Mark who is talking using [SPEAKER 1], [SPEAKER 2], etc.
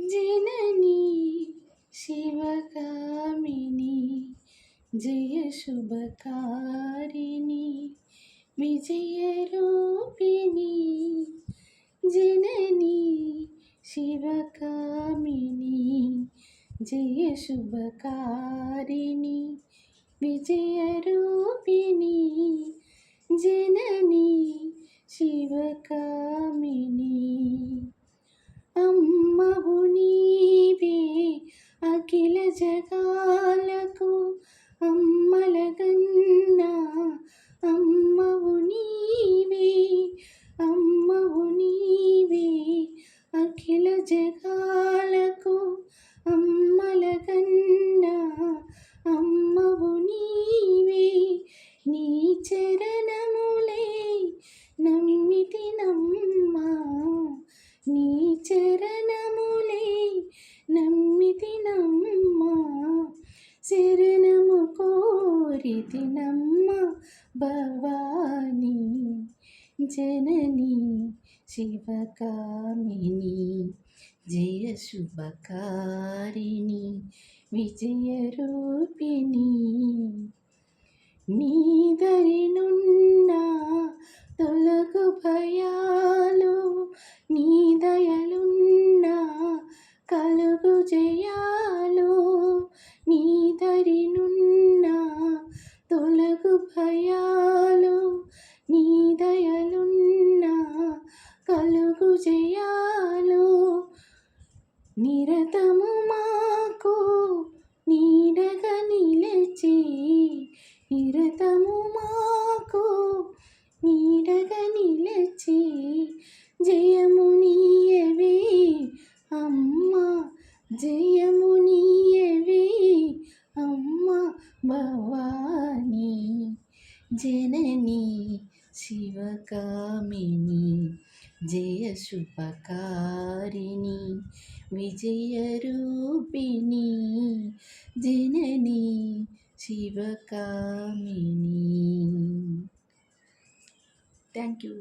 [SPEAKER 1] जननी शिवकामिनी जय शुभकारिणी विजयरूपिणी जननी शिवकामिनी जय शुभकारिणी विजयरूपिणी जननी शिवकामिनी अम्मवु नीवे अखिल जगाలకు अम्मलगन्ना अम्मवु नीवे अखिल जगाలకు अम्मलगन्ना अम्मवु नीवे నీ చరణములే నమ్మితినమ్మా నీ చరణములే నమ్మితినమ్మా శరణము కోరితినమ్మ భవాని జనని శివకామిని జయ శుభకారిణి విజయరూపిణి నీ దరినున్న తొలగు భయాలు నీ దయలున్న కలుగు జయాలు నీ దరినున్న తొలగు భయాలు నీ దయలున్న కలుగు జయాలు నిరతము మాకు నీడగా నిలచి నిరతము మాకు నీడగా నిలచి జయము నీయవే అమ్మ జయము నీయవే అమ్మ భవాని జనని శివకామిని జయ శుభకారిణి విజయరూపిణి జనని శివకామిని. Thank you.